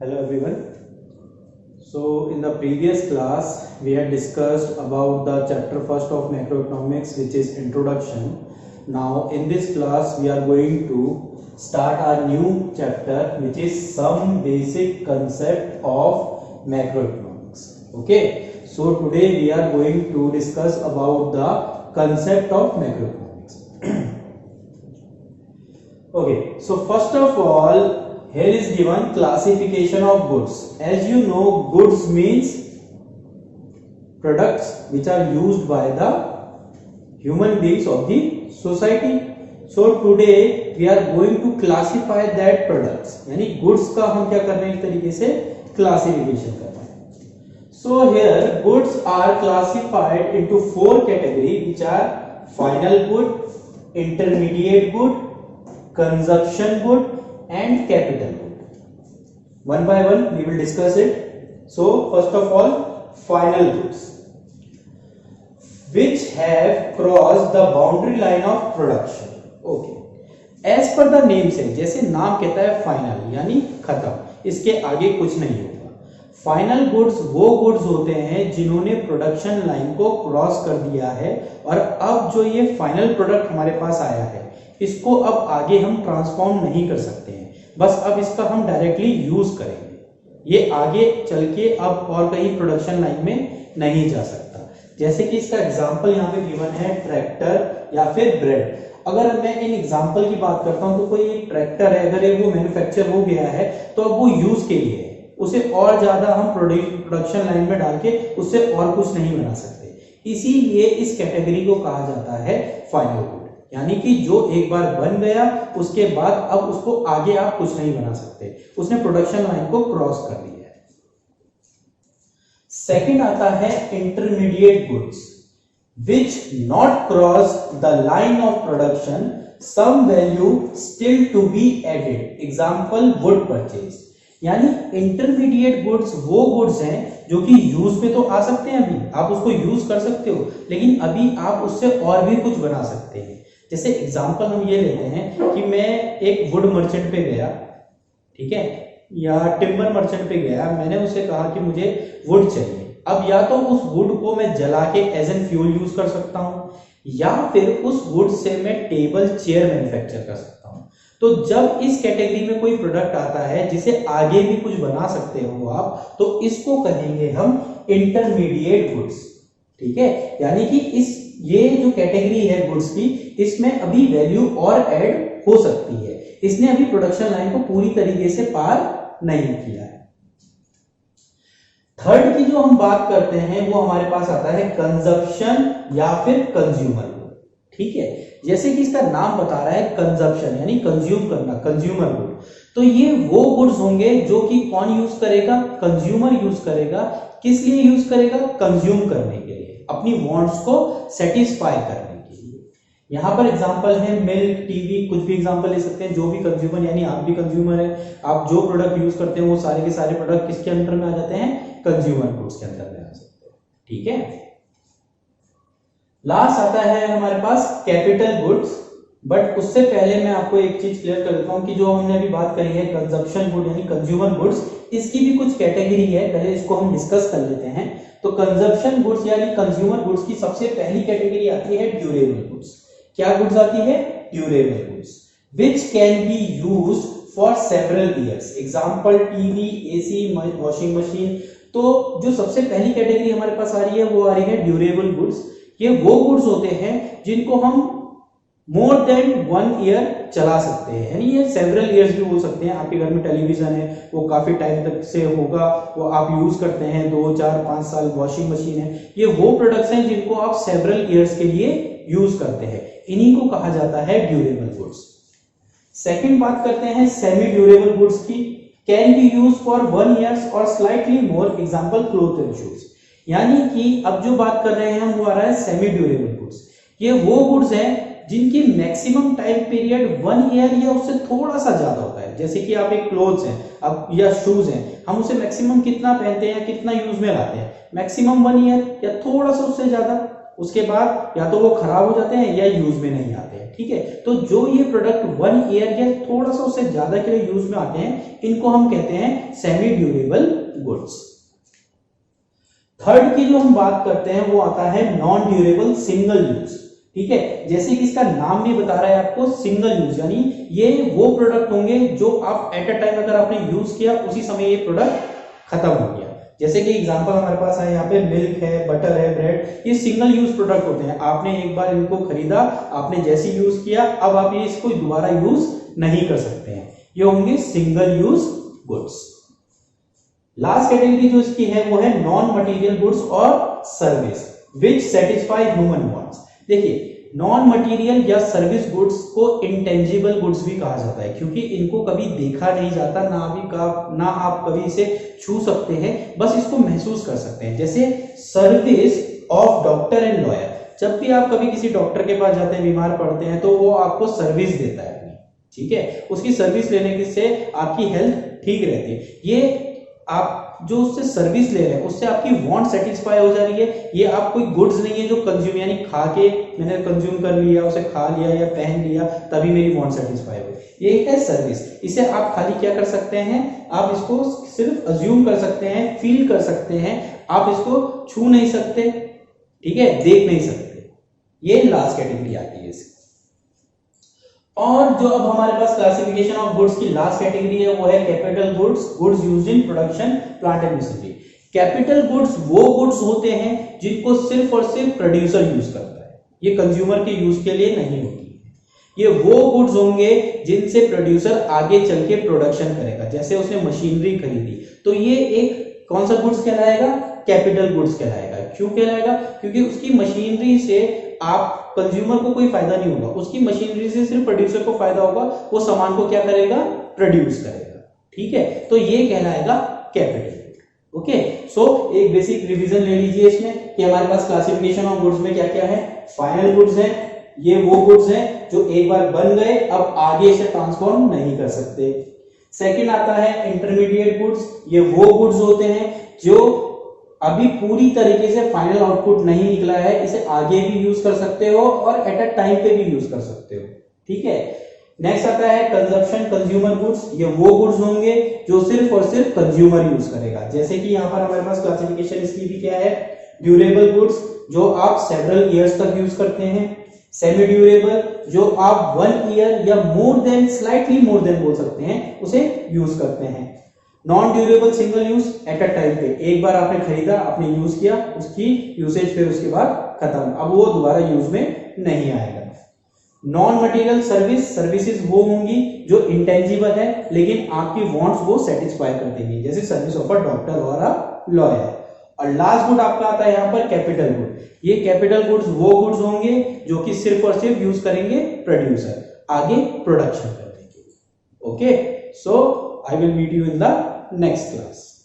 Hello everyone. So in the previous class we had discussed about the chapter first of macroeconomics, which is introduction. Now in this class we are going to start our new chapter, which is some basic concept of macroeconomics. Okay, so today we are going to discuss about the concept of macroeconomics. Okay, so first of all, here is given classification of goods. As you know, goods means products which are used by the human beings of the society. So today we are going to classify that products. यानी goods का हम क्या कर रहे हैं, इस तरीके से classification कर रहे हैं. So here goods are classified into four categories, which are final good, intermediate good, consumption good and capital good. One by one we will discuss it. So first of all, final goods, which have crossed the boundary line of production. Okay, as per the name से, जैसे नाम कहता है final यानी खत्म, इसके आगे कुछ नहीं होगा. फाइनल गुड्स वो गुड्स होते हैं जिन्होंने प्रोडक्शन लाइन को क्रॉस कर दिया है, और अब जो ये फाइनल प्रोडक्ट हमारे पास आया है इसको अब आगे हम ट्रांसफॉर्म नहीं कर सकते हैं, बस अब इसका हम डायरेक्टली यूज करेंगे. ये आगे चल के अब और कहीं प्रोडक्शन लाइन में नहीं जा सकता. जैसे कि इसका एग्जांपल यहाँ पे गिवन है, ट्रैक्टर या फिर ब्रेड. अगर मैं इन एग्जांपल की बात करता हूं तो कोई एक ट्रैक्टर है, अगर वो मैन्युफैक्चर हो गया है तो अब वो यूज के लिए है, उसे और ज्यादा हम प्रोडक्शन लाइन में डाल के उससे और कुछ नहीं बना सकते. इसीलिए इस कैटेगरी को कहा जाता है फाइनल गुड, यानी कि जो एक बार बन गया उसके बाद अब उसको आगे आप कुछ नहीं बना सकते, उसने प्रोडक्शन लाइन को क्रॉस कर दिया है. सेकंड आता है intermediate goods, which not cross the line of production, some value still to be added. Example wood purchase. यानी इंटरमीडिएट गुड्स वो गुड्स हैं जो कि यूज पे तो आ सकते हैं, अभी आप उसको यूज कर सकते हो, लेकिन अभी आप उससे और भी कुछ बना सकते हैं. जैसे एग्जांपल हम ये लेते हैं कि मैं एक वुड मर्चेंट पे गया, ठीक है, या टिम्बर मर्चेंट पे गया, मैंने उससे कहा कि मुझे वुड चाहिए. अब या तो उस वुड को मैं जला के एज एन फ्यूल यूज कर सकता हूं, या फिर उस वुड से मैं टेबल चेयर मैन्युफैक्चर कर सकता हूं. तो जब इस कैटेगरी में कोई प्रोडक्ट आता है जिसे आगे भी कुछ बना सकते हो आप, तो इसको कहेंगे हम इंटरमीडिएट गुड्स. ठीक है, यानी कि इस ये जो कैटेगरी है गुड्स की, इसमें अभी वैल्यू और ऐड हो सकती है, इसने अभी प्रोडक्शन लाइन को पूरी तरीके से पार नहीं किया है. थर्ड की जो हम बात करते हैं वो हमारे पास आता है कंजप्शन या फिर कंज्यूमर गुड. ठीक है, जैसे कि इसका नाम बता रहा है कंजप्शन यानी कंज्यूम करना, कंज्यूमर गुड. तो ये वो गुड्स होंगे जो कि कौन यूज करेगा, कंज्यूमर यूज करेगा. किस लिए यूज करेगा, कंज्यूम करने के लिए, अपनी वांट्स को सेटिस्फाई करने के लिए. यहां पर एग्जांपल है मिल्क, टीवी, कुछ भी एग्जांपल ले सकते हैं. जो भी कंज्यूमर, यानी आप भी कंज्यूमर है, आप जो प्रोडक्ट यूज करते हैं वो सारे के सारे प्रोडक्ट किसके अंडर में आ जाते हैं, कंज्यूमर गुड्स के अंदर में आ सकते हैं. ठीक है, लास्ट आता है हमारे पास कैपिटल गुड्स. बट उससे पहले मैं आपको एक चीज क्लियर कर देता हूं कि जो हमने अभी बात करी है कंजप्शन गुड यानी कंज्यूमर गुड्स, इसकी भी कुछ कैटेगरी है, पहले इसको हम डिस्कस कर लेते हैं. तो कंजप्शन गुड्स यानी कंज्यूमर गुड्स की सबसे पहली कैटेगरी आती है ड्यूरेबल गुड्स. क्या गुड्स आती है, durable goods, which can be used for several years. Example TV, AC, washing machine. तो जो सबसे पहली कैटेगरी हमारे पास आ रही है वो आ रही है ड्यूरेबल गुड्स. ये वो गुड्स होते हैं जिनको हम मोर देन 1 ईयर चला सकते हैं, यानी ये सेवरल ईयर्स भी बोल सकते हैं. आपके घर में टेलीविजन है, वो काफी टाइम तक से होगा, वो आप यूज करते हैं 2, 4, 5 साल. वॉशिंग मशीन है, ये वो प्रोडक्ट्स हैं जिनको आप सेवरल ईयर्स के लिए यूज करते हैं, इन्हीं को कहा जाता है ड्यूरेबल गुड्स. सेकंड बात करते हैं सेमी ड्यूरेबल गुड्स की. Can be use for 1 year और slightly more. Example cloth and shoes. यानी कि अब जो बात कर रहे हैं हम वो आ रहा है सेमी ड्यूरेबल गुड्स. ये वो गुड्स हैं जिनकी मैक्सिमम टाइम पीरियड 1 ईयर या उससे थोड़ा सा ज्यादा होता है. जैसे कि आप एक क्लोथ्स हैं अब या शूज हैं, हम उसे मैक्सिमम कितना पहनते हैं या कितना यूज में लाते हैं, मैक्सिमम 1 ईयर या थोड़ा सा उससे ज्यादा. उसके बाद या तो वो खराब हो जाते हैं या यूज में नहीं आते हैं. ठीक है। तो जो ये प्रोडक्ट 1 ईयर या थोड़ा सा उससे ज्यादा के लिए यूज में आते हैं, इनको हम कहते हैं सेमी ड्यूरेबल गुड्स। थर्ड की जो हम बात करते हैं वो आता है नॉन ड्यूरेबल सिंगल यूज, ठीक है। जैसे कि इसका नाम भी बता रहा है आपको सिंगल यूज, यानी ये वो प्रोडक्ट होंगे जो आप एट अ टाइम अगर आपने यूज किया उसी समय ये प्रोडक्ट खत्म हो गया। जैसे कि एग्जांपल हमारे पास है यहाँ पे मिल्क है, बटर है, ब्रेड, ये सिंगल यूज प्रोडक्ट होते हैं। आपने एक बार इनको खरीदा, आपने जैसे यूज किया, अब आप ये इसको दोबारा यूज नहीं कर सकते हैं, ये होंगे single use goods. Last category जो इसकी है वो है नॉन मटेरियल गुड्स और service which satisfy human wants. देखिए नॉन मटेरियल या सर्विस गुड्स को इंटेंजिबल गुड्स भी कहा जाता है, क्योंकि इनको कभी देखा नहीं जाता, ना आप कभी इसे छू सकते हैं, बस इसको महसूस कर सकते हैं। जैसे service of doctor and lawyer, जब भी आप कभी किसी डॉक्टर के पास जाते हैं, बीमार पड़ते हैं, तो वो आपको सर्विस देता है अपनी, ठीक है। उसकी सर्विस लेने से आपकी हेल्थ ठीक रहती है। ये आप जो उससे सर्विस ले रहे हैं उससे आपकी वांट सेटिस्फाई हो जा रही है। ये आप कोई गुड्स नहीं है जो कंज्यूम, यानी खा के मैंने कंज्यूम कर लिया, उसे खा लिया या पहन लिया तभी मेरी वांट सेटिस्फाई हुई। ये है सर्विस। इसे आप खाली क्या कर सकते हैं, आप इसको सिर्फ अज्यूम कर सकते हैं, फील कर सकते हैं, आप इसको छू नहीं सकते, ठीक है, देख नहीं सकते। ये लास्ट कैटेगरी आती है इसकी। और जो अब हमारे पास क्लासिफिकेशन ऑफ गुड्स की लास्ट कैटेगरी है वो है capital goods, goods used in production plant and machinery. Capital goods वो गुड्स होते हैं जिनको सिर्फ और सिर्फ प्रोड्यूसर यूज करता है, ये कंज्यूमर के यूज के लिए नहीं होती है। ये वो गुड्स होंगे जिनसे प्रोड्यूसर आगे चल के प्रोडक्शन करेगा। जैसे उसने मशीनरी खरीदी तो ये एक कौन सा गुड्स कहलाएगा, कैपिटल गुड्स कहलाएगा। क्यों कहलाएगा, क्योंकि उसकी मशीनरी से आप कंज्यूमर को कोई फायदा नहीं होगा, उसकी मशीनरी से सिर्फ प्रोड्यूसर को फायदा होगा, वो सामान को क्या करेगा, प्रोड्यूस करेगा, ठीक है। तो ये कहलाएगा कैपिटल। ओके, सो एक बेसिक रिवीजन ले लीजिए इसमें कि हमारे पास क्लासिफिकेशन ऑफ गुड्स में क्या क्या है। फाइनल गुड्स है, ये वो गुड्स हैं जो एक बार बन गए अब आगे इसे ट्रांसफॉर्म नहीं कर सकते। सेकंड आता है इंटरमीडिएट गुड्स, ये वो गुड्स होते हैं जो अभी पूरी तरीके से फाइनल आउटपुट नहीं निकला है, इसे आगे भी यूज कर सकते हो और एट अ टाइम पे भी यूज कर सकते हो, ठीक है। नेक्स्ट आता है कंजप्शन कंज्यूमर गुड्स, ये वो गुड्स होंगे जो सिर्फ और सिर्फ कंज्यूमर यूज करेगा। जैसे कि यहाँ पर हमारे पास क्लासिफिकेशन इसकी भी क्या है, ड्यूरेबल गुड्स जो आप सेवरल ईयर्स तक यूज करते हैं, सेमी ड्यूरेबल जो आप 1 ईयर या more than, slightly more than बोल सकते हैं, उसे यूज करते हैं। Non durable single use at a time पे, एक बार आपने खरीदा, आपने यूज किया, उसकी यूसेज फिर उसके बाद खत्म, अब वो दोबारा यूज में नहीं आएगा। नॉन मटेरियल सर्विस, सर्विसेज वो होंगी जो इंटेंजिबल है लेकिन आपकी वांट्स वो सेटिस्फाई कर देंगी, जैसे सर्विस ऑफ अ डॉक्टर और अ लॉयर। और लास्ट गुड आपका आता है यहाँ पर कैपिटल गुड। ये कैपिटल गुड्स वो गुड्स होंगे जो कि सिर्फ और सिर्फ यूज करेंगे प्रोड्यूसर, आगे प्रोडक्शन कर देंगे। Okay, so I will meet you in the next class.